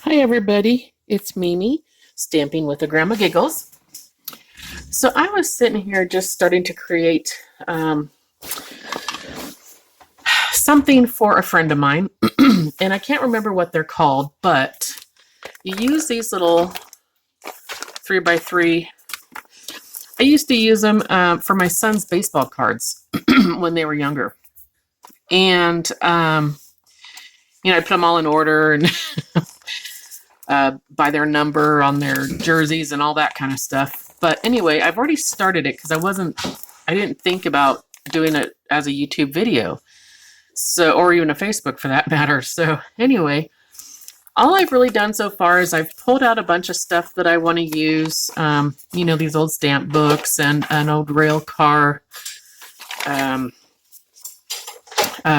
Hi everybody, it's Mimi, Stamping with the Grandma Giggles. So I was sitting here just starting to create something for a friend of mine, and I can't remember what they're called, but you use these little 3x3. I used to use them for my son's baseball cards when they were younger. And, I put them all in order and by their number on their jerseys and all that kind of stuff. But anyway, I've already started it because I didn't think about doing it as a YouTube video. So, or even a Facebook for that matter. So anyway, all I've really done so far is I've pulled out a bunch of stuff that I want to use. These old stamp books and an old rail car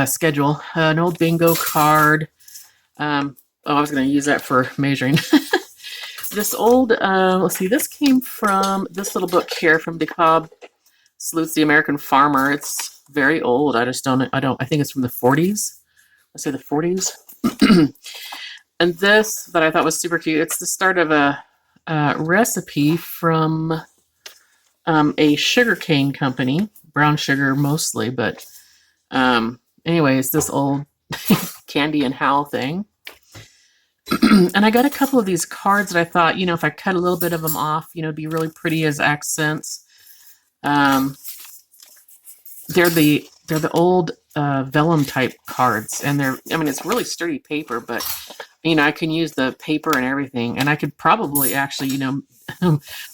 schedule, an old bingo card. I was going to use that for measuring. This old, let's see, this came from this little book here from DeKalb, Salutes the American Farmer. It's very old. I think it's from the 40s. Let's say the 40s. And this that I thought was super cute. It's the start of a recipe from a sugarcane company, brown sugar mostly, but anyways, this old Candy and Hal thing. And I got a couple of these cards that I thought, if I cut a little bit of them off, it'd be really pretty as accents. They're the old vellum type cards, and it's really sturdy paper, but I can use the paper and everything, and I could probably actually,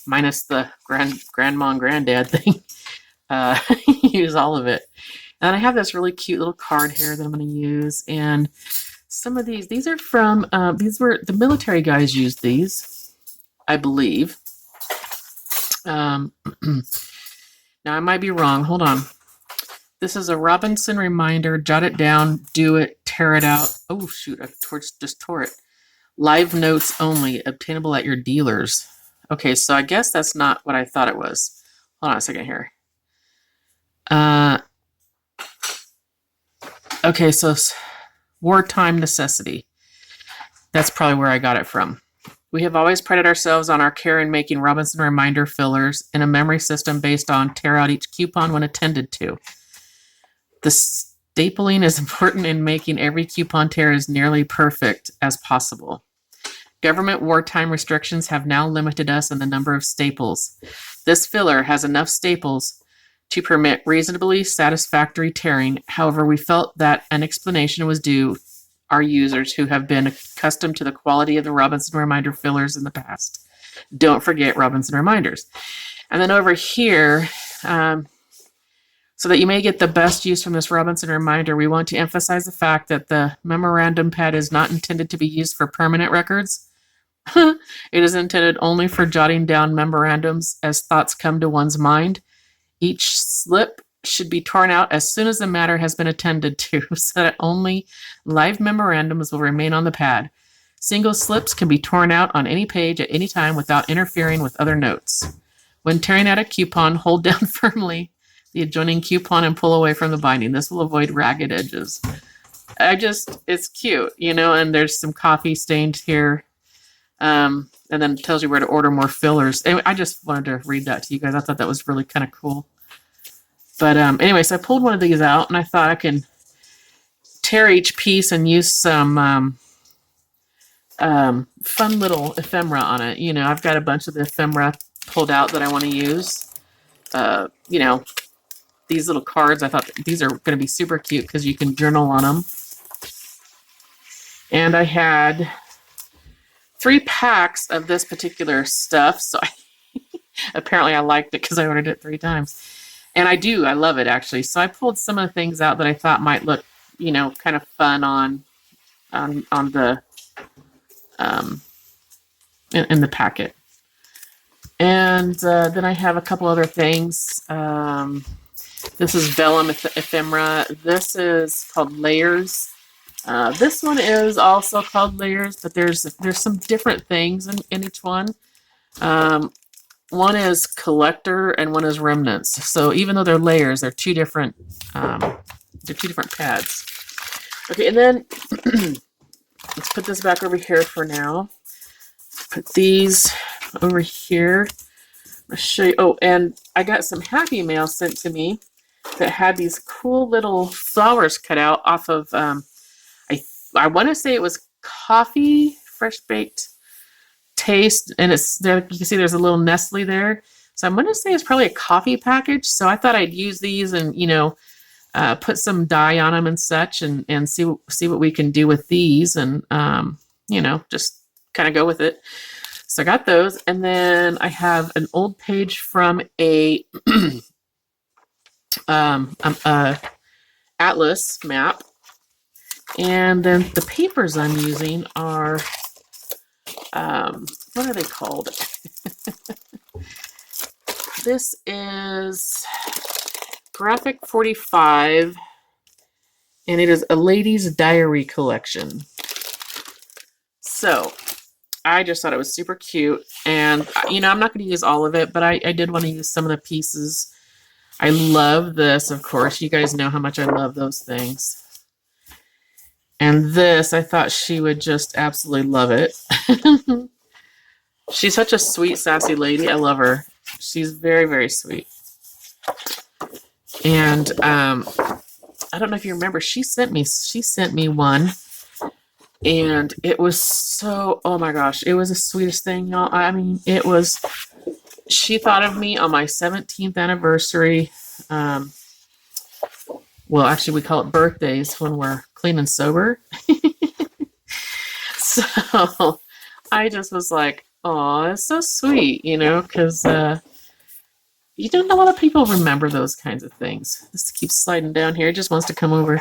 minus the grandma and granddad thing, use all of it. And I have this really cute little card here that I'm going to use, and some of these are from, the military guys used these, I believe. Now I might be wrong. Hold on. This is a Robinson reminder. Jot it down, do it, tear it out. Oh, shoot. I just tore it. Live notes only, obtainable at your dealers. Okay, so I guess that's not what I thought it was. Hold on a second here. Okay, so wartime necessity. That's probably where I got it from. We have always prided ourselves on our care in making Robinson reminder fillers in a memory system based on tear out each coupon when attended to. The stapling is important in making every coupon tear as nearly perfect as possible. Government wartime restrictions have now limited us in the number of staples. This filler has enough staples to permit reasonably satisfactory tearing. However, we felt that an explanation was due our users who have been accustomed to the quality of the Robinson Reminder fillers in the past. Don't forget Robinson Reminders. And then over here, so that you may get the best use from this Robinson Reminder, we want to emphasize the fact that the memorandum pad is not intended to be used for permanent records. It is intended only for jotting down memorandums as thoughts come to one's mind. Each slip should be torn out as soon as the matter has been attended to, so that only live memorandums will remain on the pad. Single slips can be torn out on any page at any time without interfering with other notes. When tearing out a coupon, hold down firmly the adjoining coupon and pull away from the binding. This will avoid ragged edges. It's cute, and there's some coffee stained here. And then it tells you where to order more fillers. Anyway, I just wanted to read that to you guys. I thought that was really kind of cool. But anyway, so I pulled one of these out, and I thought I can tear each piece and use some fun little ephemera on it. I've got a bunch of the ephemera pulled out that I want to use. These little cards, I thought these are going to be super cute because you can journal on them. And I had 3 packs of this particular stuff, so apparently I liked it because I ordered it 3 times. And I love it actually. So I pulled some of the things out that I thought might look, kind of fun on the in the packet. And then I have a couple other things. This is vellum ephemera. This is called Layers. This one is also called Layers, but there's some different things in each one. One is Collector and one is Remnants. So even though they're layers, they're two different pads. Okay, and then let's put this back over here for now. Put these over here. I'll show you. Oh, and I got some Happy Mail sent to me that had these cool little flowers cut out off of, I want to say it was coffee, fresh baked taste, and it's there. You can see there's a little Nestle there. So I'm going to say it's probably a coffee package. So I thought I'd use these and, put some dye on them and such, and see what we can do with these, and just kind of go with it. So I got those, and then I have an old page from a atlas map, and then the papers I'm using are what are they called? This is Graphic 45, and it is a lady's diary collection. So I just thought it was super cute, and I'm not going to use all of it, but I did want to use some of the pieces. I love this, of course. You guys know how much I love those things. And this, I thought she would just absolutely love it. She's such a sweet, sassy lady. I love her. She's very, very sweet. And I don't know if you remember, she sent me one, and it was so, oh my gosh, it was the sweetest thing, y'all. I mean, she thought of me on my 17th anniversary. Well, actually, we call it birthdays when we're clean and sober. So I just was like, oh, it's so sweet, because you don't know, a lot of people remember those kinds of things. This keeps sliding down here. It just wants to come over.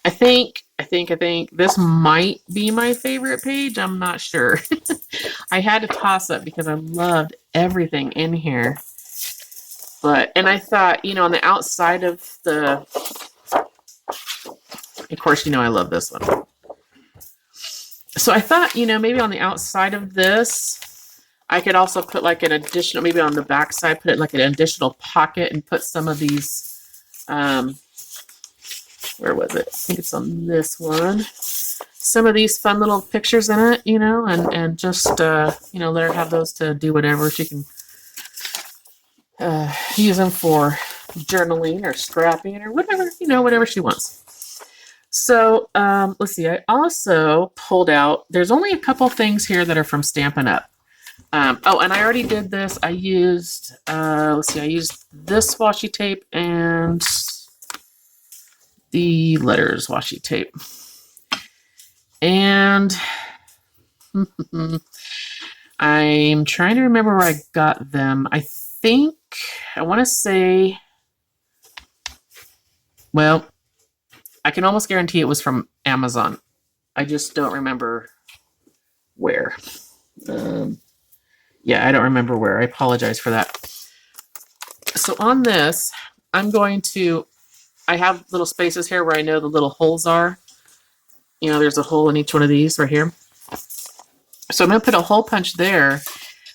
I think this might be my favorite page. I'm not sure. I had to toss up because I loved everything in here. And I thought, on the outside of course, I love this one. So I thought, maybe on the outside of this, I could also put like an additional, maybe on the back side, put it like an additional pocket and put some of these, where was it? I think it's on this one. Some of these fun little pictures in it, and just, let her have those to do whatever. She can use them for journaling or scrapping or whatever, whatever she wants. So let's see. I also pulled out, there's only a couple things here that are from Stampin' Up. And I already did this. I used, I used this washi tape and the letters washi tape. And I'm trying to remember where I got them. I want to say, well, I can almost guarantee it was from Amazon. I just don't remember where. Yeah, I don't remember where. I apologize for that. So on this, I have little spaces here where I know the little holes are. There's a hole in each one of these right here. So I'm going to put a hole punch there,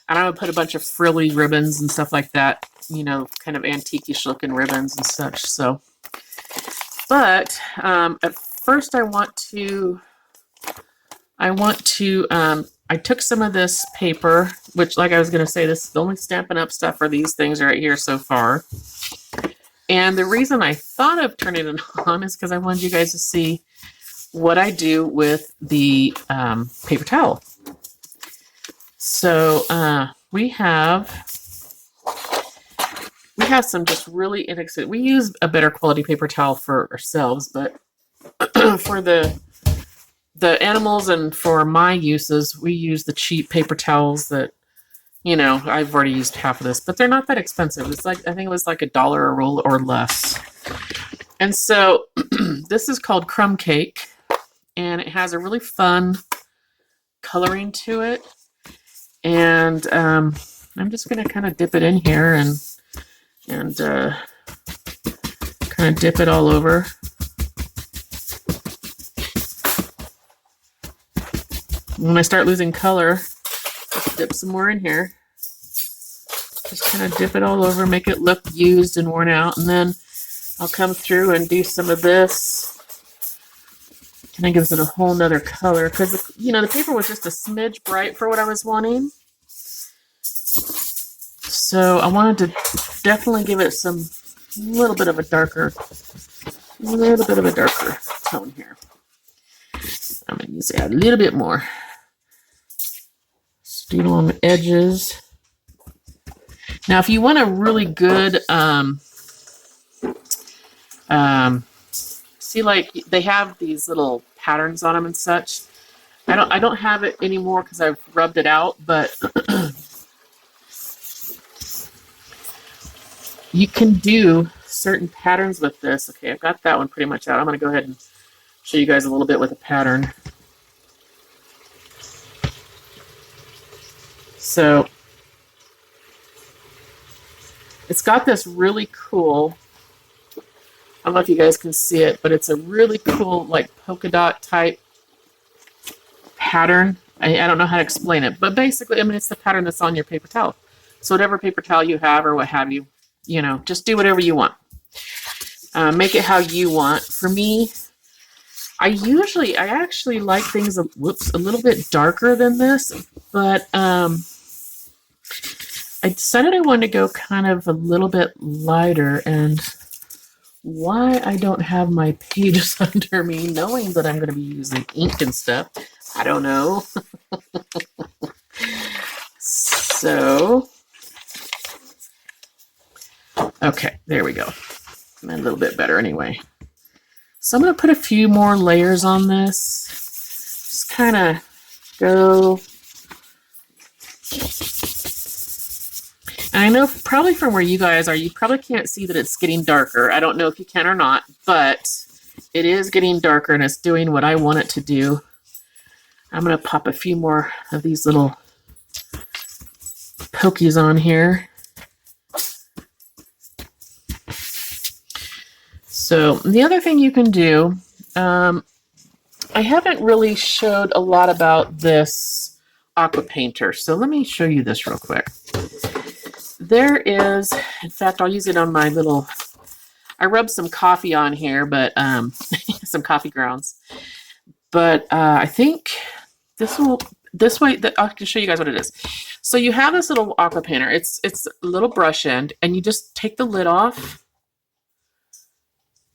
and I'm going to put a bunch of frilly ribbons and stuff like that, kind of antique-ish looking ribbons and such. So, but at first I took some of this paper, which, like I was going to say, this is the only Stampin' Up stuff for these things right here so far. And the reason I thought of turning it on is because I wanted you guys to see what I do with the paper towel. So we have some just really inexpensive. We use a better quality paper towel for ourselves, but for the animals and for my uses, we use the cheap paper towels that, I've already used half of this, but they're not that expensive. It's like, I think it was like $1 a roll or less. And so this is called Crumb Cake, and it has a really fun coloring to it. And I'm just going to kind of dip it in here and kind of dip it all over. When I start losing color, just dip some more in here. Just kind of dip it all over, make it look used and worn out. And then I'll come through and do some of this. And that gives it a whole nother color because, you know, the paper was just a smidge bright for what I was wanting. So I wanted to definitely give it some little bit of a darker tone here. I'm going to use it a little bit more. Just do it along the edges. Now, if you want a really good, see, like they have these little patterns on them and such. I don't have it anymore because I've rubbed it out, but you can do certain patterns with this. Okay, I've got that one pretty much out. I'm going to go ahead and show you guys a little bit with a pattern. So it's got this really cool, I don't know if you guys can see it, but it's a really cool like polka dot type pattern. I don't know how to explain it, but basically, I mean, it's the pattern that's on your paper towel. So whatever paper towel you have or what have you, you know, just do whatever you want. Make it how you want. For me, I actually like things a little bit darker than this, but I decided I wanted to go kind of a little bit lighter. And why I don't have my pages under me, knowing that I'm going to be using ink and stuff, I don't know. So, okay, there we go. A little bit better anyway. So I'm going to put a few more layers on this. Just kind of go. And I know probably from where you guys are, you probably can't see that it's getting darker. I don't know if you can or not, but it is getting darker and it's doing what I want it to do. I'm going to pop a few more of these little pokies on here. So the other thing you can do, I haven't really showed a lot about this aqua painter. So let me show you this real quick. There is, in fact, I'll use it on my little, I rubbed some coffee on here, but some coffee grounds. But I think this way, I can show you guys what it is. So you have this little aqua painter. It's a little brush end, and you just take the lid off,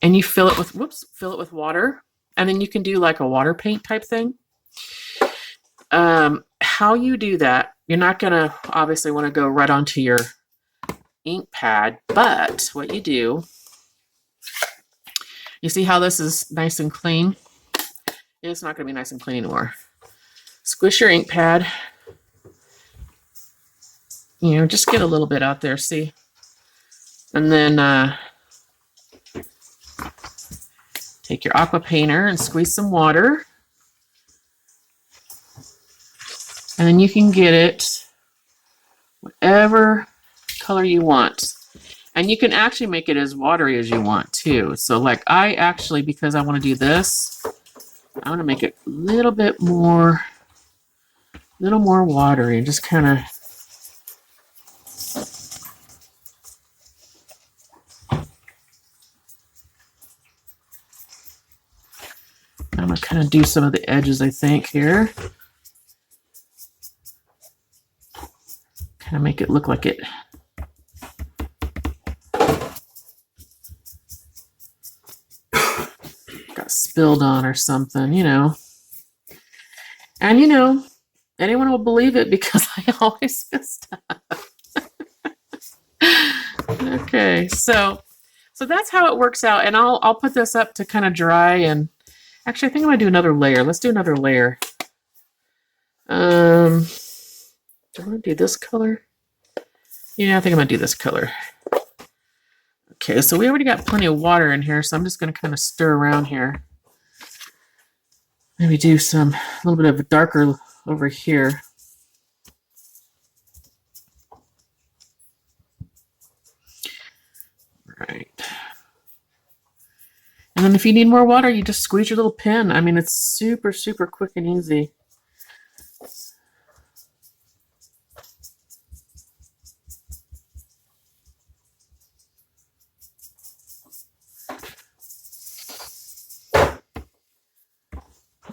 and you fill it with water, and then you can do like a water paint type thing. How you do that, you're not gonna obviously want to go right onto your ink pad, but what you do, you see how this is nice and clean? It's not gonna be nice and clean anymore. Squish your ink pad, you know, just get a little bit out there, see? And then take your aqua painter and squeeze some water. And then you can get it whatever color you want. And you can actually make it as watery as you want too. So like I actually, because I want to do this, I want to make it a little bit more, watery and just kind of I'm going to kind of do some of the edges, I think, here. Kind of make it look like it got spilled on or something, you know. And, you know, anyone will believe it because I always miss stuff. Okay, so that's how it works out. And I'll put this up to kind of dry. And actually, I think I'm going to do another layer. Let's do another layer. Do I want to do this color? Yeah, I think I'm going to do this color. Okay, so we already got plenty of water in here, so I'm just going to kind of stir around here. Maybe do a little bit of a darker over here. Right. And then if you need more water, you just squeeze your little pen. I mean, it's super, super quick and easy.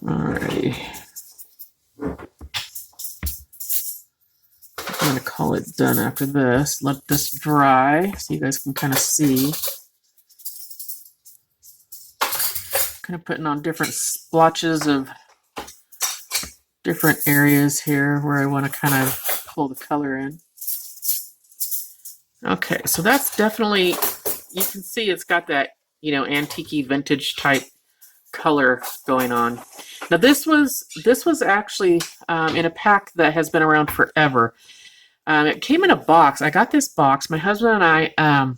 Alrighty. I'm going to call it done after this. Let this dry so you guys can kind of see. Kind of putting on different splotches of different areas here where I want to kind of pull the color in. Okay, so that's definitely, you can see it's got that, you know, antique vintage type color going on. Now this was actually in a pack that has been around forever. It came in a box. I got this box. My husband and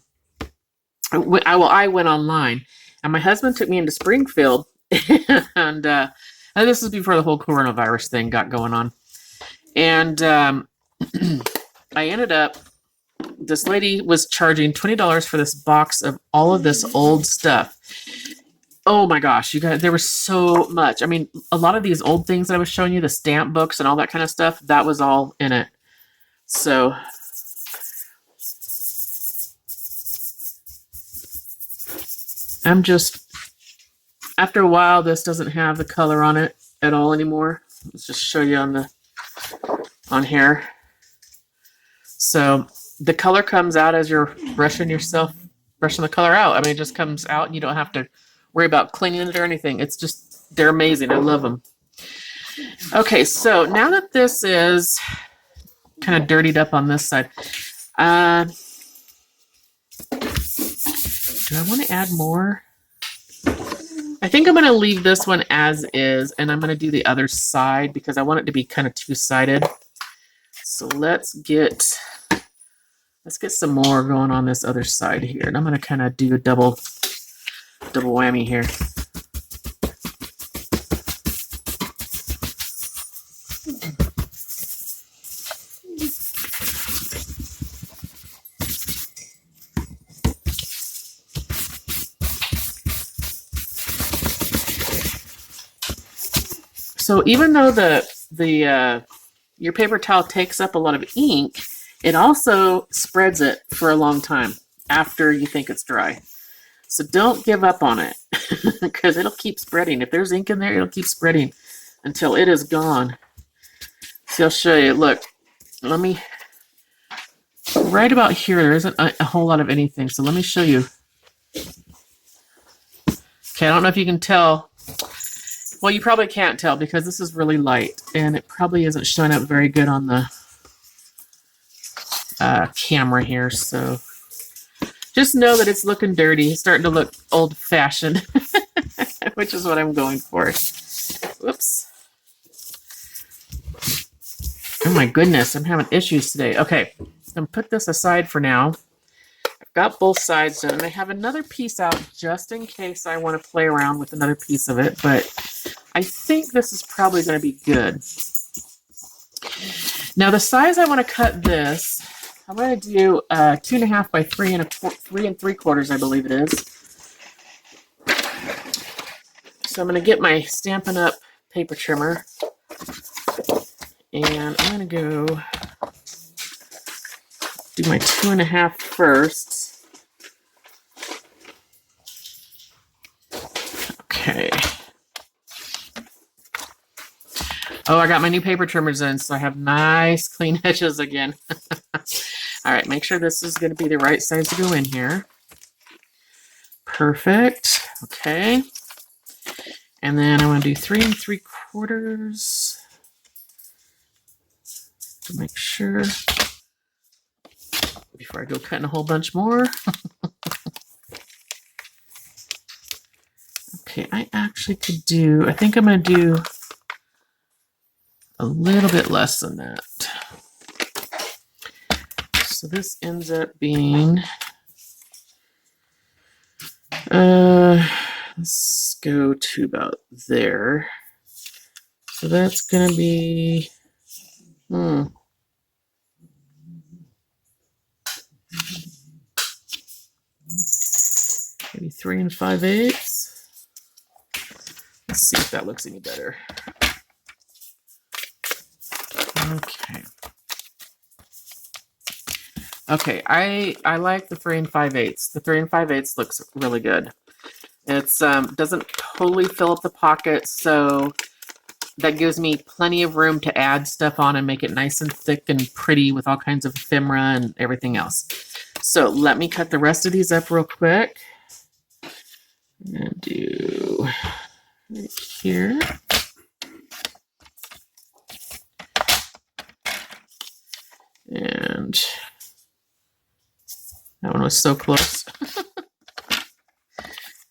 I went online, and my husband took me into Springfield, and this was before the whole coronavirus thing got going on. And I ended up, this lady was charging $20 for this box of all of this old stuff. Oh my gosh, you guys, there was so much. I mean, a lot of these old things that I was showing you, the stamp books and all that kind of stuff, that was all in it. So I'm just, after a while, this doesn't have the color on it at all anymore. Let's just show you on here. So the color comes out as you're brushing the color out. I mean, it just comes out and you don't have to worry about cleaning it or anything. It's just, they're amazing. I love them. Okay, so now that this is kind of dirtied up on this side, do I want to add more? I think I'm going to leave this one as is, and I'm going to do the other side because I want it to be kind of two-sided. So let's get some more going on this other side here, and I'm going to kind of do a double whammy here. So even though your paper towel takes up a lot of ink, it also spreads it for a long time after you think it's dry. So don't give up on it because it'll keep spreading. If there's ink in there, it'll keep spreading until it is gone. So I'll show you. Look, let me, right about here, there isn't a whole lot of anything. So let me show you. Okay, I don't know if you can tell. Well, you probably can't tell because this is really light and it probably isn't showing up very good on the camera here. So just know that it's looking dirty. It's starting to look old-fashioned, which is what I'm going for. Whoops. Oh my goodness, I'm having issues today. Okay, I'm going to put this aside for now. I've got both sides done, and I have another piece out just in case I want to play around with another piece of it, but I think this is probably going to be good. Now, the size I want to cut this, I'm going to do 2.5 by 3 3¾ I believe it is. So I'm going to get my Stampin' Up! Paper trimmer, and I'm going to go do my 2.5 first. Okay. Oh, I got my new paper trimmers in, so I have nice clean edges again. All right, make sure this is going to be the right size to go in here. Perfect. Okay. And then I want to do 3 3/4 to make sure before I go cutting a whole bunch more. Okay, I actually could do, I think I'm going to do a little bit less than that. So this ends up being, let's go to about there. So that's going to be, maybe 3 5/8. Let's see if that looks any better. Okay. Okay, I like the 3 5/8. The 3 5/8 looks really good. It's doesn't totally fill up the pocket, so that gives me plenty of room to add stuff on and make it nice and thick and pretty with all kinds of ephemera and everything else. So let me cut the rest of these up real quick. I'm gonna do right here. And that one was so close.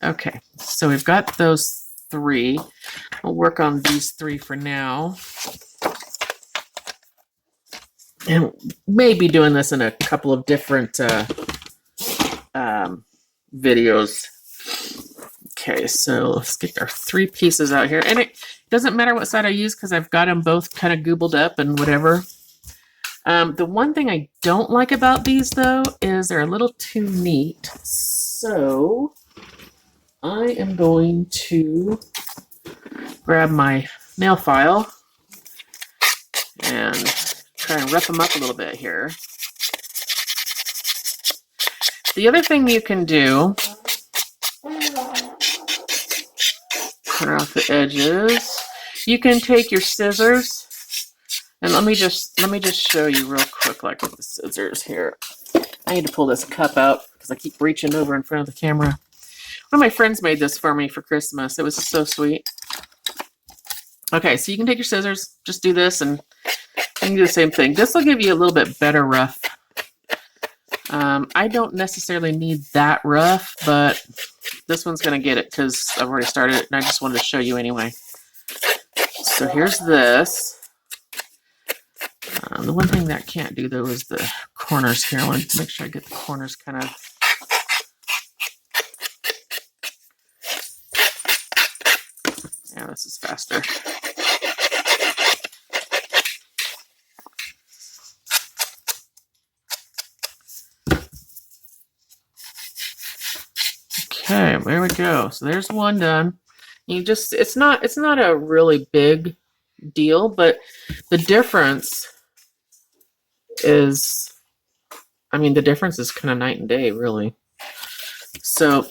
Okay, so we've got those 3. I'll work on these 3 for now. And maybe doing this in a couple of different videos. Okay, so let's get our 3 pieces out here. And it doesn't matter what side I use because I've got them both kind of goobled up and whatever. The one thing I don't like about these, though, is they're a little too neat. So I am going to grab my nail file and try and rough them up a little bit here. The other thing you can do, cut off the edges. You can take your scissors, and let me just show you real quick, like with the scissors here. I need to pull this cup out because I keep reaching over in front of the camera. One of my friends made this for me for Christmas. It was so sweet. Okay, so you can take your scissors, just do this, and you can do the same thing. This will give you a little bit better rough. I don't necessarily need that rough, but this one's going to get it because I've already started it, and I just wanted to show you anyway. So here's this. The one thing that I can't do, though, is the corners here. I want to make sure I get the corners kind of... Yeah, this is faster. Okay, there we go. So there's one done. You just, it's not a really big deal, but the difference is, I mean, the difference is kind of night and day, really. So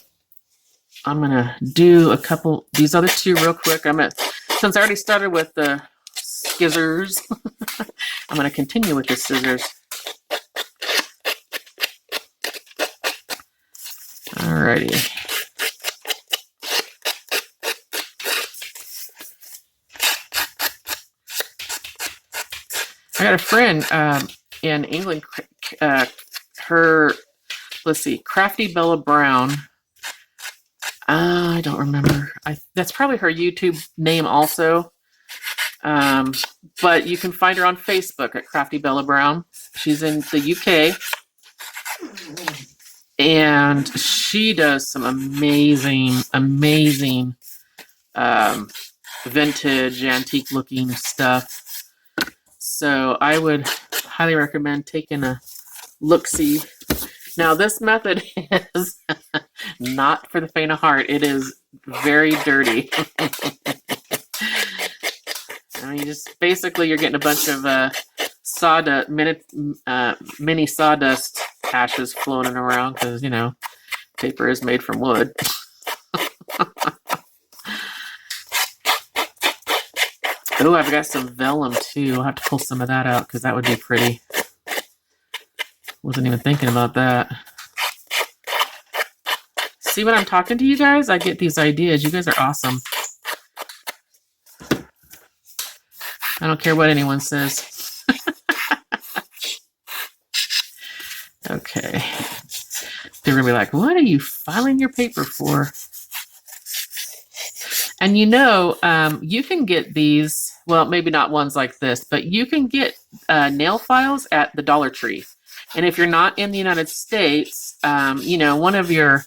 I'm gonna do a couple, these other 2 real quick. Since I already started with the scissors, I'm gonna continue with the scissors. Alrighty. I got a friend in England, let's see, Crafty Bella Brown. I don't remember. That's probably her YouTube name also. But you can find her on Facebook at Crafty Bella Brown. She's in the UK. And she does some amazing, amazing vintage, antique looking stuff. So I would highly recommend taking a look-see. Now this method is not for the faint of heart. It is very dirty. I mean, you're getting a bunch of sawdust, mini sawdust ashes floating around because, you know, paper is made from wood. Oh, I've got some vellum too. I'll have to pull some of that out because that would be pretty. Wasn't even thinking about that. See, when I'm talking to you guys, I get these ideas. You guys are awesome. I don't care what anyone says. Okay. They're going to be like, what are you filing your paper for? And you know, you can get these, well, maybe not ones like this, but you can get nail files at the Dollar Tree. And if you're not in the United States, you know, one of your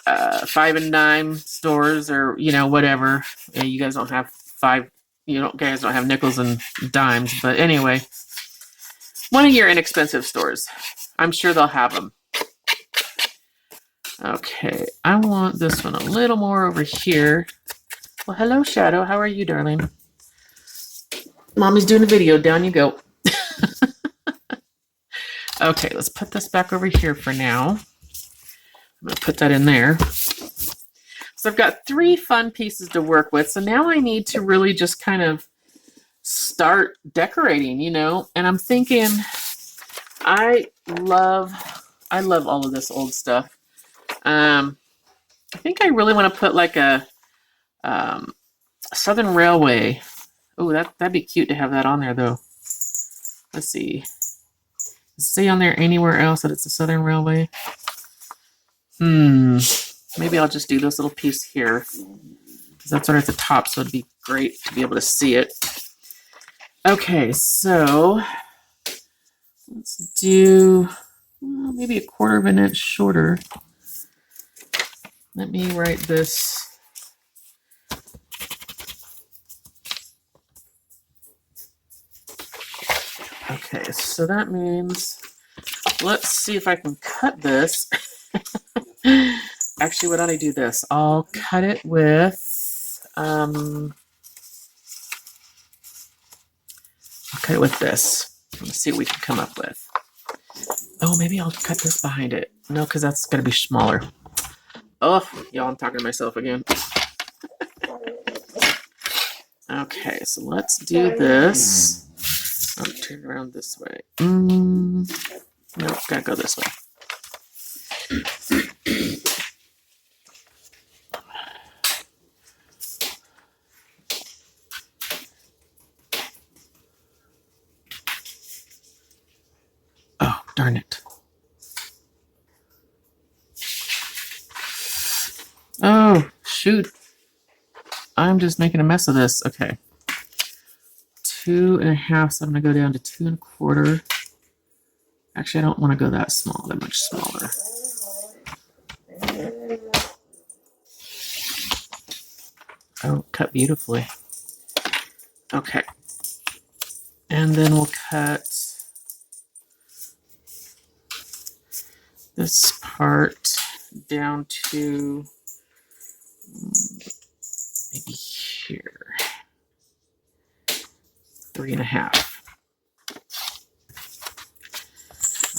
5 and dime stores or, you know, whatever. You guys don't have guys don't have nickels and dimes. But anyway, one of your inexpensive stores. I'm sure they'll have them. Okay, I want this one a little more over here. Well, hello, Shadow. How are you, darling? Mommy's doing a video. Down you go. Okay, let's put this back over here for now. I'm going to put that in there. So I've got 3 fun pieces to work with. So now I need to really just kind of start decorating, you know, and I'm thinking I love all of this old stuff. I think I really want to put like a Southern Railway. Oh, that'd be cute to have that on there though. Let's see. Does it say on there anywhere else that it's a Southern Railway? Maybe I'll just do this little piece here because that's right at the top, so it'd be great to be able to see it. Okay, so let's do maybe 1/4 of an inch shorter. Let me write this. Okay, so that means, let's see if I can cut this. Actually, why don't I do this? I'll cut it with, this. Let's see what we can come up with. Oh, maybe I'll cut this behind it. No, because that's going to be smaller. Oh, y'all, I'm talking to myself again. Okay, so let's do this. I'll turn it around this way. Nope, gotta go this way. Oh, darn it. Oh, shoot. I'm just making a mess of this. Okay. 2 1/2, so I'm going to go down to 2 1/4. Actually, I don't want to go that small. They're much smaller. Oh, cut beautifully. Okay. And then we'll cut this part down to maybe here. 3 1/2.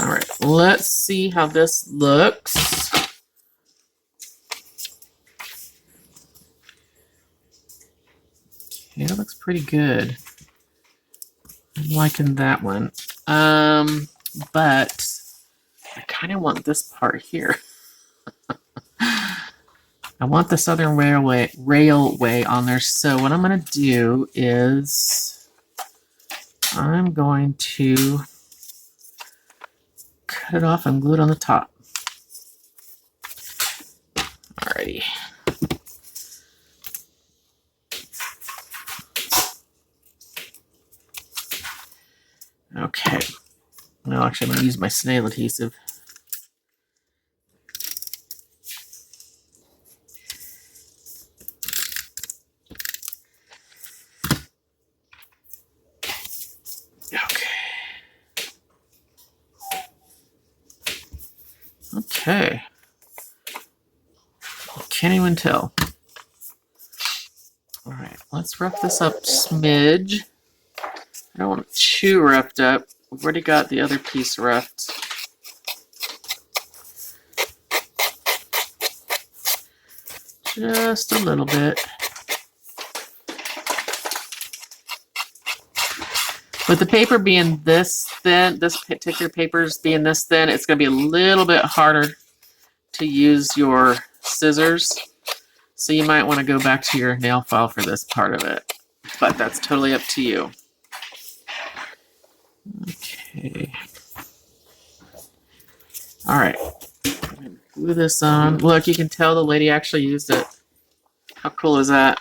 All right, let's see how this looks. Okay, that looks pretty good. I'm liking that one. But I kind of want this part here. I want the Southern Railway on there. So what I'm going to do is I'm going to cut it off and glue it on the top. Alrighty. Okay. No, actually, I'm going to use my snail adhesive. Okay. Can't even tell. All right, let's rough this up smidge. I don't want it too roughed up. We've already got the other piece roughed. Just a little bit. With the paper being this thin, this particular paper's being this thin, it's going to be a little bit harder to use your scissors. So you might want to go back to your nail file for this part of it. But that's totally up to you. Okay. All right. I'm going to glue this on. Look, you can tell the lady actually used it. How cool is that?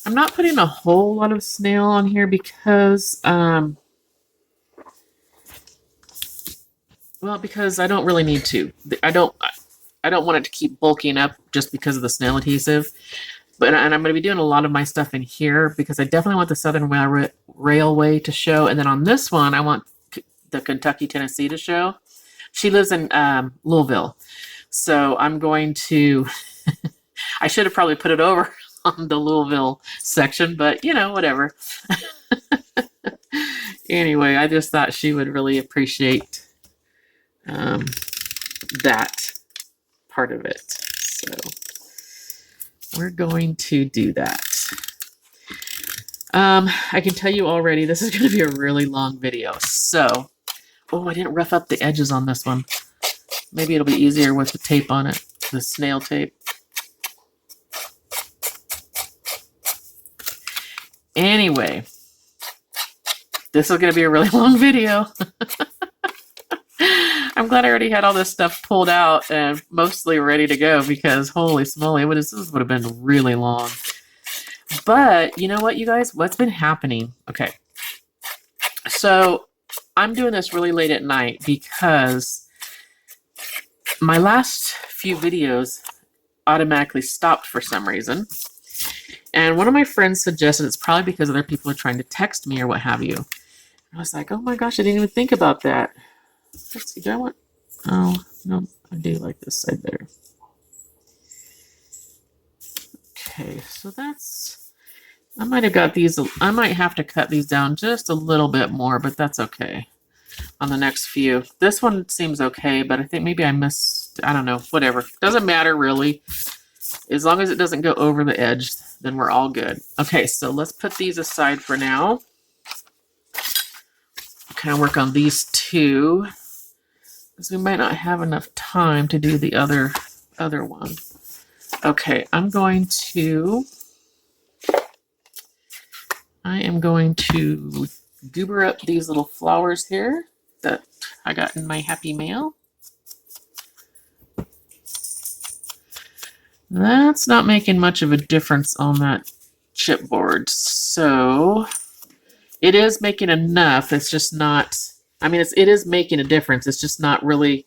I'm not putting a whole lot of snail on here because, because I don't really need to. I don't want it to keep bulking up just because of the snail adhesive. And I'm going to be doing a lot of my stuff in here because I definitely want the Southern Railway to show. And then on this one, I want the Kentucky, Tennessee to show. She lives in Louisville. So I'm going to, I should have probably put it over on the Louisville section, but you know, whatever. Anyway, I just thought she would really appreciate that part of it. So we're going to do that. I can tell you already, this is going to be a really long video. So, oh, I didn't rough up the edges on this one. Maybe it'll be easier with the tape on it, the snail tape. Anyway, this is going to be a really long video. I'm glad I already had all this stuff pulled out and mostly ready to go, because holy smoly, this would have been really long. But you know what, you guys? What's been happening? Okay. So I'm doing this really late at night because my last few videos automatically stopped for some reason. And one of my friends suggested it's probably because other people are trying to text me or what have you. I was like, oh my gosh, I didn't even think about that. Let's see, do I want... Oh, no, I do like this side better. Okay, so that's... I might have got these... I might have to cut these down just a little bit more, but that's okay. On the next few. This one seems okay, but I think maybe I missed... I don't know, whatever. Doesn't matter, really. As long as it doesn't go over the edge, then we're all good. Okay, so let's put these aside for now. Kind of work on these two, because we might not have enough time to do the other one. Okay, I am going to goober up these little flowers here that I got in my Happy Mail. That's not making much of a difference on that chipboard, so it is making enough. It's just not, I mean, it is making a difference. It's just not really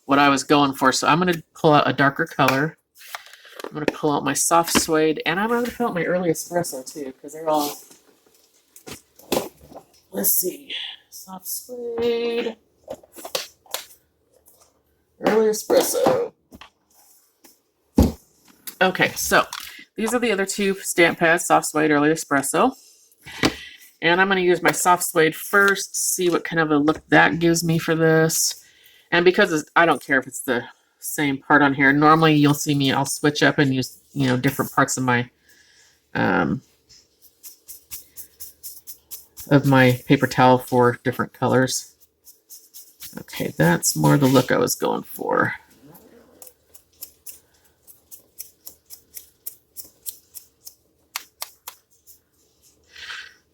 what I was going for. So I'm going to pull out a darker color. I'm going to pull out my soft suede, and I'm going to pull out my early espresso too, because they're all, let's see, soft suede, early espresso. Okay, so these are the other two stamp pads, soft suede, early espresso. And I'm going to use my soft suede first, see what kind of a look that gives me for this. And because I don't care if it's the same part on here. Normally you'll see me, I'll switch up and use, you know, different parts of my paper towel for different colors. Okay, that's more the look I was going for.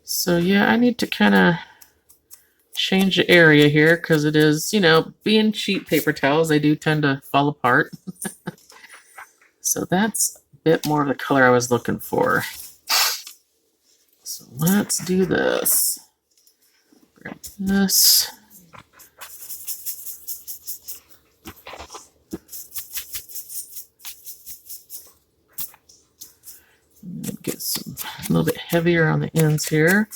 So yeah, I need to kind of change the area here because it is, you know, being cheap paper towels, they do tend to fall apart. So that's a bit more of the color I was looking for. So let's do this. Grab this. And get some a little bit heavier on the ends here.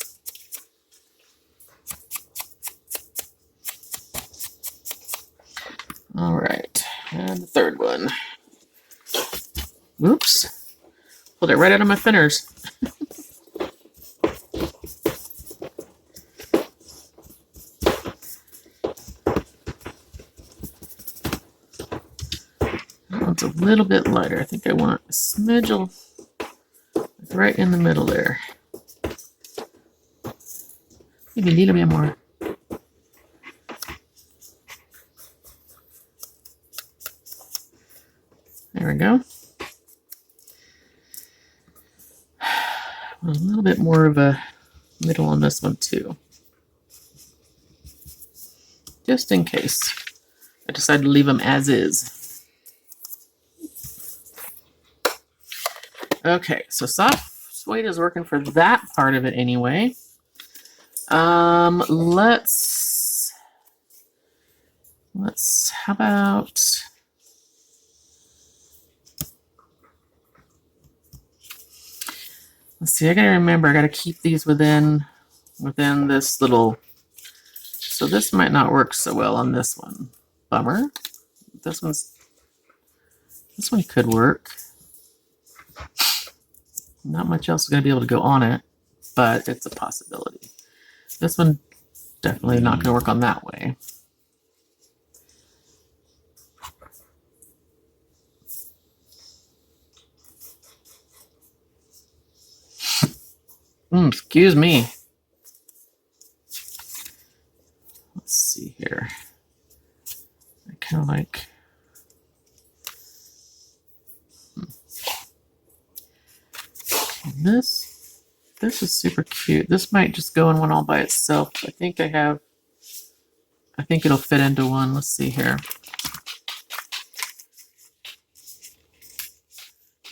All right, and the third one. Oops, pulled it right out of my fingers. That one's a little bit lighter. I think I want a smidge right in the middle there. Maybe a little bit more. There we go. A little bit more of a middle on this one too. Just in case. I decided to leave them as is. Okay, so soft suede is working for that part of it anyway. How about, let's see, I gotta remember, I gotta keep these within this little, so this might not work so well on this one. Bummer. This one could work. Not much else is going to be able to go on it, but it's a possibility. This one definitely not going to work on that way. Excuse me. Let's see here. I kind of like... This is super cute. This might just go in one all by itself. I think it'll fit into one. Let's see here.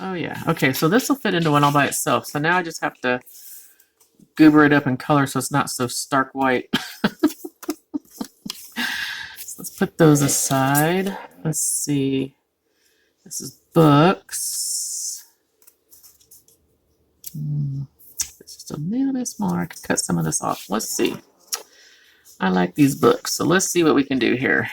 Oh yeah. Okay, so this will fit into one all by itself. So now I just have to goober it up in color so it's not so stark white. So let's put those aside. Let's see. This is books. It's just a little bit smaller. I can cut some of this off. Let's see. I like these books. So let's see what we can do here.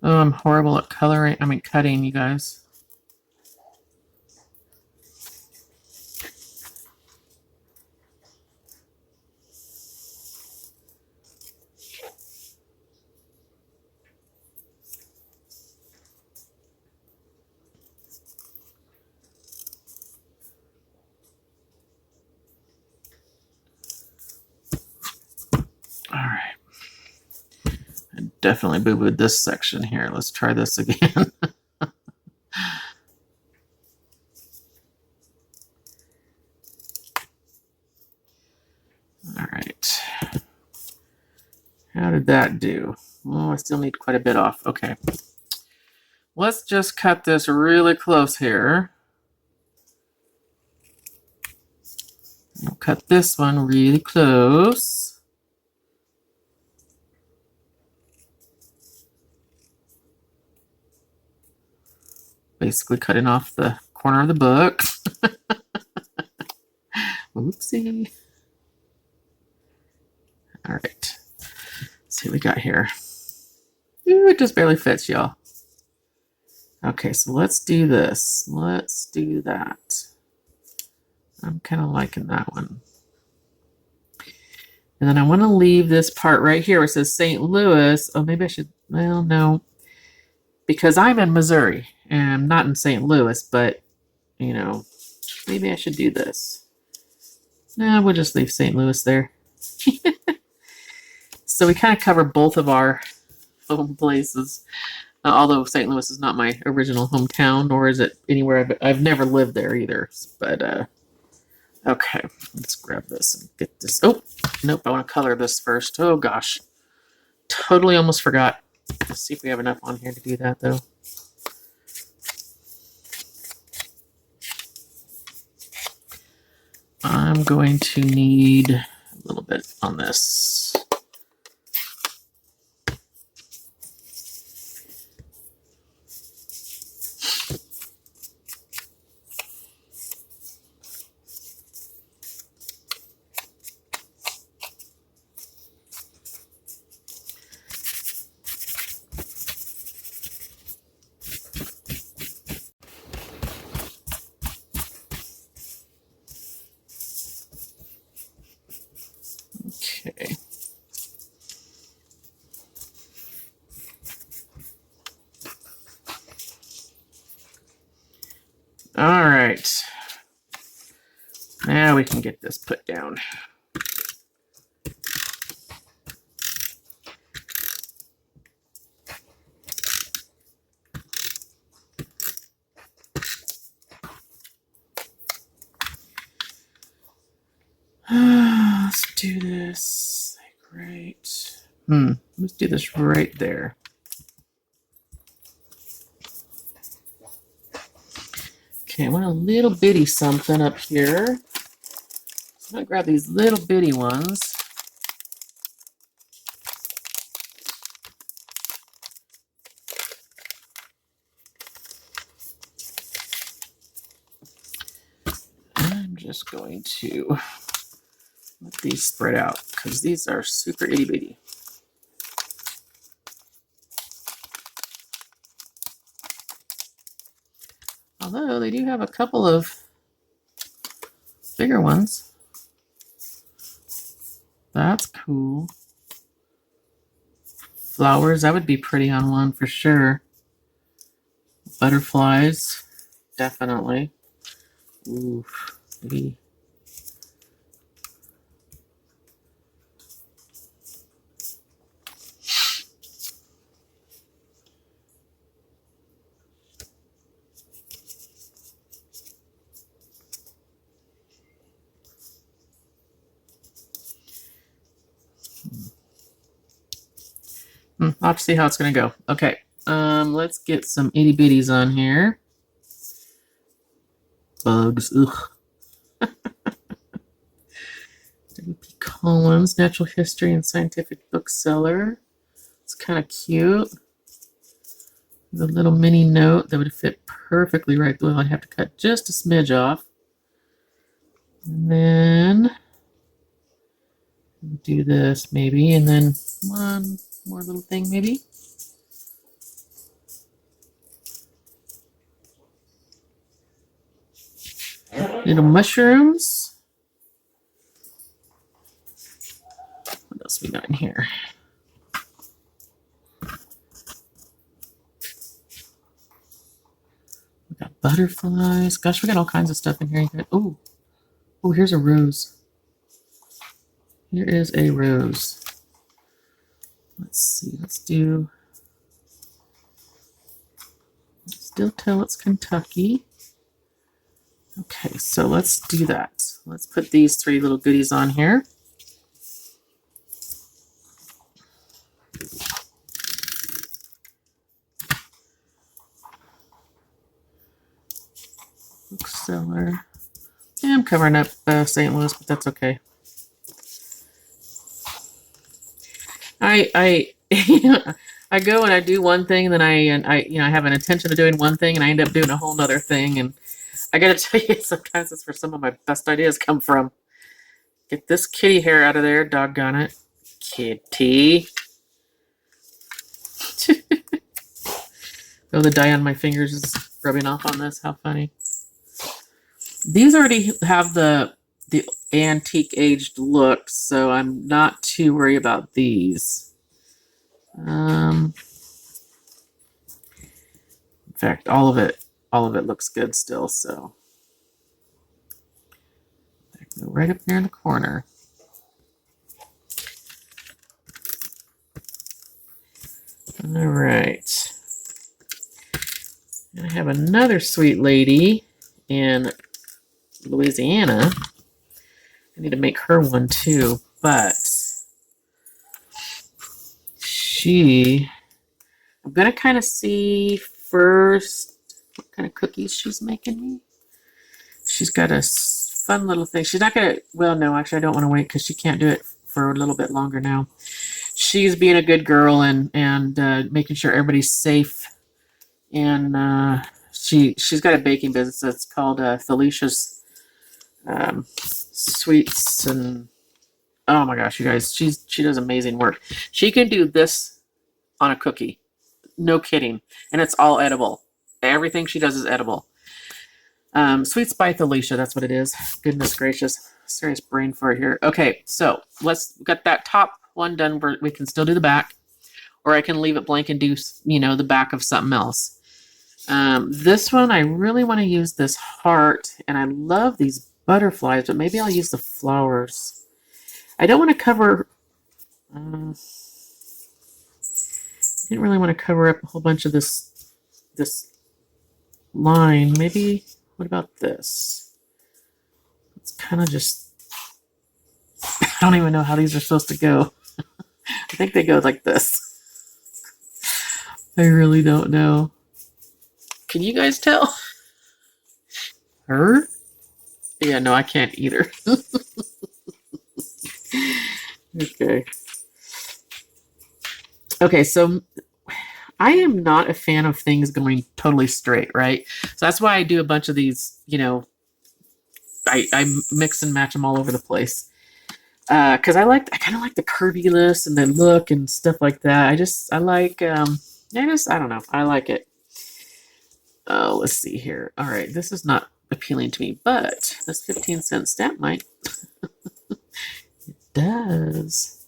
Oh, I'm horrible at cutting, you guys. All right. I definitely boo-booed this section here. Let's try this again. All right. How did that do? Oh, I still need quite a bit off. Okay. Let's just cut this really close here. I'll cut this one really close. Basically cutting off the corner of the book. Oopsie. All right. Let's see what we got here. Ooh, it just barely fits, y'all. Okay, so let's do this. Let's do that. I'm kind of liking that one. And then I want to leave this part right here where it says St. Louis. Oh, maybe I should, well, no. Because I'm in Missouri and I'm not in St. Louis, but, you know, maybe I should do this. No, we'll just leave St. Louis there. So we kind of cover both of our home places. Although St. Louis is not my original hometown, nor is it anywhere I've never lived there either. But, okay, let's grab this and get this. Oh, nope, I want to color this first. Oh, gosh. Totally almost forgot. Let's see if we have enough on here to do that, though. I'm going to need a little bit on this. Okay. All right. Now we can get this put down. Let's do this like right. Let's do this right there. Okay, I want a little bitty something up here. So I'm gonna grab these little bitty ones. I'm just going to Let these spread out because these are super itty bitty. Although they do have a couple of bigger ones. That's cool. Flowers, that would be pretty on one for sure. Butterflies, definitely. Ooh, maybe. I'll have to see how it's going to go. Okay, let's get some itty bitties on here. Bugs, ugh. W.P. Collins, Natural History and Scientific Bookseller. It's kind of cute. The little mini note that would fit perfectly right. Well, I'd have to cut just a smidge off. And then do this maybe, and then one more little thing maybe. Little mushrooms. What else we got in here? We got butterflies. Gosh, we got all kinds of stuff in here. Oh, here's a rose. Here is a rose. Let's see. Let's do. Still tell it's Kentucky. Okay, so let's do that. Let's put these three little goodies on here. Bookseller. Yeah, I'm covering up St. Louis, but that's okay. I I go and I do one thing, and then I have an intention of doing one thing, and I end up doing a whole nother thing. And I gotta tell you, sometimes that's where some of my best ideas come from. Get this kitty hair out of there, doggone it, kitty. Oh, the dye on my fingers is rubbing off on this. How funny! These already have the antique aged look, so I'm not too worried about these. In fact, all of it looks good still. So right up there in the corner. All right. And I have another sweet lady in Louisiana. I need to make her one too, but I'm going to kind of see first what kind of cookies she's making me. She's got a fun little thing. She's not going to, well, no, actually I don't want to wait because she can't do it for a little bit longer now. She's being a good girl and making sure everybody's safe. And she's got a baking business that's called Felicia's Sweets, and oh my gosh, you guys, she does amazing work. She can do this on a cookie, no kidding, and it's all edible. Everything she does is edible. Sweets by Felicia, that's what it is. Goodness gracious, serious brain fart here. Okay, so let's get that top one done. We can still do the back, or I can leave it blank and do the back of something else. This one, I really want to use this heart, and I love these butterflies, but maybe I'll use the flowers. I don't want to cover, I didn't really want to cover up a whole bunch of this line. Maybe, what about this? It's kind of just, I don't even know how these are supposed to go. I think they go like this. I really don't know. Can you guys tell? Her? Yeah, no, I can't either. Okay. Okay, so I am not a fan of things going totally straight, right? So that's why I do a bunch of these, I mix and match them all over the place. Because I kind of like the curviness and the look and stuff like that. I like, I don't know. I like it. Oh, let's see here. All right, this is not appealing to me, but this 15-cent stamp might. It does.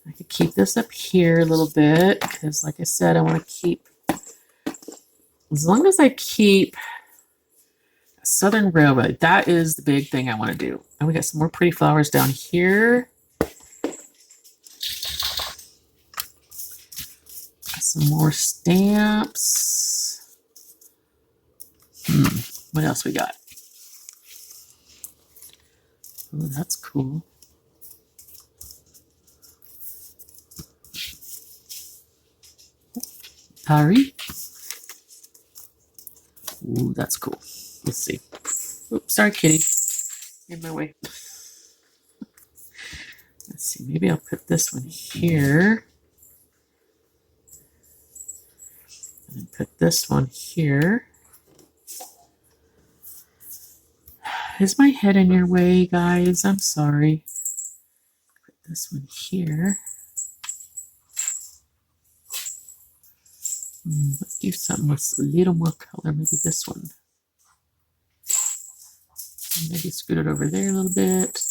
I could keep this up here a little bit because, like I said, I want to keep, as long as I keep Southern Railroad, that is the big thing I want to do. And we got some more pretty flowers down here. Some more stamps. What else we got? Oh, that's cool. Harry. Ooh, that's cool. Let's see. Oops, sorry, kitty. In my way. Let's see. Maybe I'll put this one here. And put this one here. Is my head in your way, guys? I'm sorry. Put this one here. Let's do something with a little more color. Maybe this one. Maybe scoot it over there a little bit.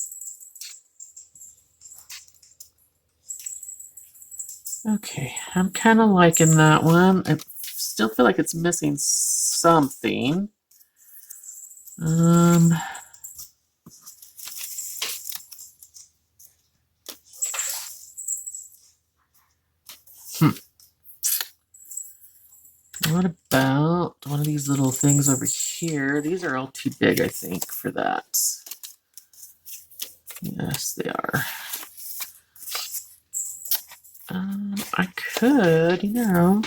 Okay, I'm kind of liking that one. I still feel like it's missing something. What about one of these little things over here? These are all too big, I think, for that. Yes, they are. I could, you know.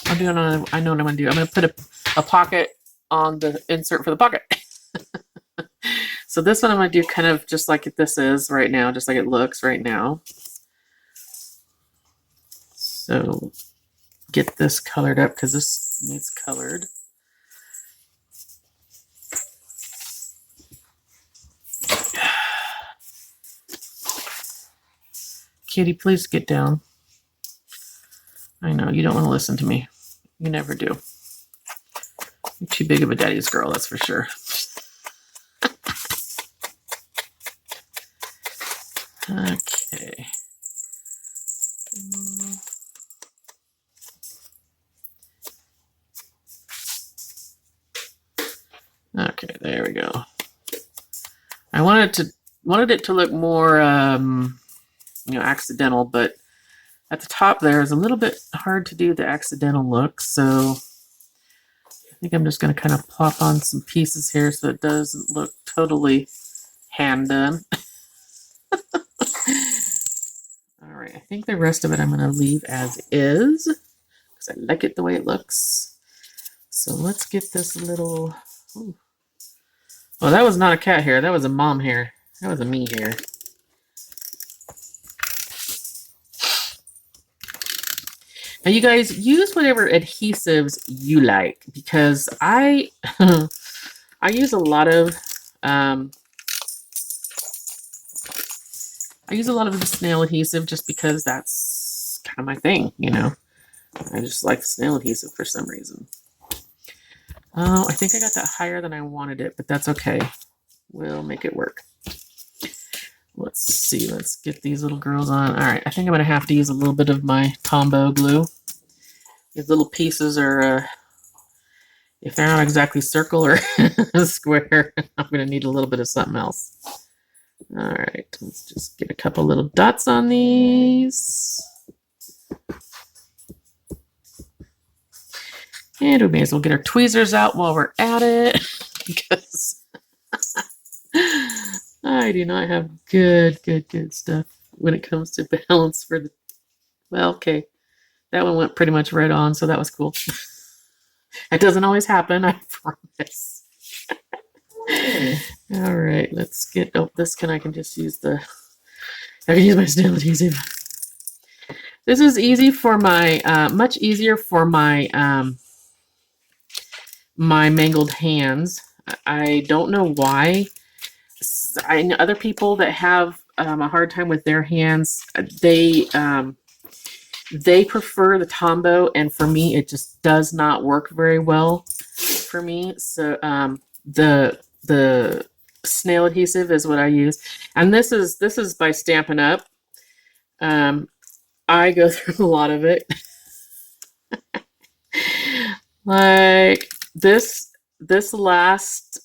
I know what I'm going to do. I'm going to put a pocket on the insert for the pocket. So this one I'm going to do kind of just like this is right now, just like it looks right now. So get this colored up because this needs colored. Kitty, please get down. I know you don't want to listen to me. You never do. You're too big of a daddy's girl, that's for sure. Okay. Okay, there we go. I wanted it to look more accidental, but at the top there is a little bit hard to do the accidental look, so I think I'm just going to kind of plop on some pieces here so it doesn't look totally hand done. Alright, I think the rest of it I'm going to leave as is because I like it the way it looks. So let's get this little... Ooh. Oh, that was not a cat hair. That was a mom hair. That was a me hair. Now, you guys, use whatever adhesives you like because I use a lot of the snail adhesive just because that's kind of my thing, you know. I just like the snail adhesive for some reason. Oh, I think I got that higher than I wanted it, but that's okay. We'll make it work. Let's see. Let's get these little girls on. All right. I think I'm going to have to use a little bit of my Tombow glue. These little pieces are, if they're not exactly circle or square, I'm going to need a little bit of something else. All right. Let's just get a couple little dots on these. And we may as well get our tweezers out while we're at it because I do not have good stuff when it comes to balance for the, well, okay. That one went pretty much right on, so that was cool. It doesn't always happen, I promise. All right, let's get, oh, I can just use I can use my snail adhesive. This is easy for my, much easier for my, my mangled hands. I don't know why. I know other people that have a hard time with their hands. They prefer the Tombow, and for me, it just does not work very well for me. So the snail adhesive is what I use, and this is by Stampinup. I go through a lot of it. Like this last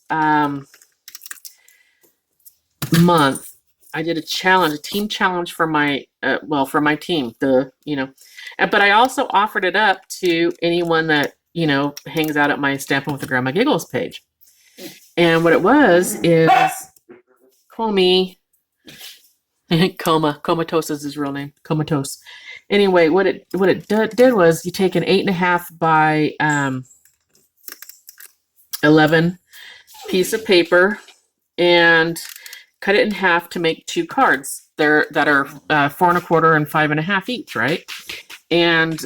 month, I did a challenge, a team challenge for my for my team. But I also offered it up to anyone that hangs out at my Stampin' with the Grandma Giggles page. And what it was is call me Comatose is his real name, Comatose. Anyway, what it did was you take an 8.5 by 11 piece of paper and cut it in half to make 2 cards. That are 4 1/4 and 5 1/2 each, right? And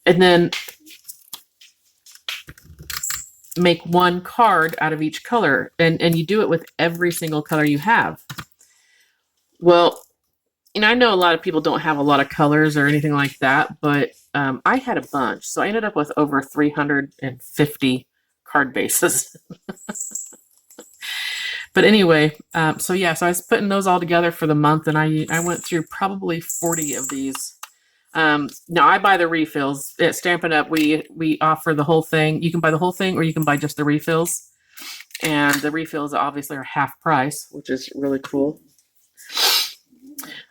then make 1 card out of each color, and you do it with every single color you have. Well, I know a lot of people don't have a lot of colors or anything like that, but I had a bunch, so I ended up with over 350 card bases. But anyway, so I was putting those all together for the month, and I went through probably 40 of these. Now I buy the refills at Stampin' Up. We offer the whole thing. You can buy the whole thing, or you can buy just the refills. And the refills obviously are half price, which is really cool.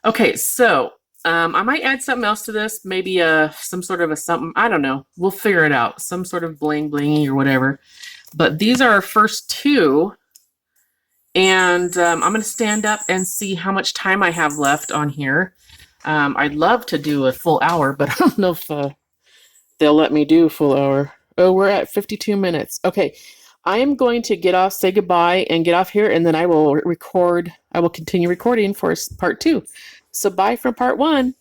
Okay, so I might add something else to this. Maybe some sort of a something. I don't know. We'll figure it out. Some sort of bling blingy or whatever. But these are our first 2. And I'm going to stand up and see how much time I have left on here. I'd love to do a full hour, but I don't know if they'll let me do a full hour. Oh, we're at 52 minutes. Okay, I am going to get off, say goodbye, and get off here, and then I will record. I will continue recording for part 2. So bye from part 1.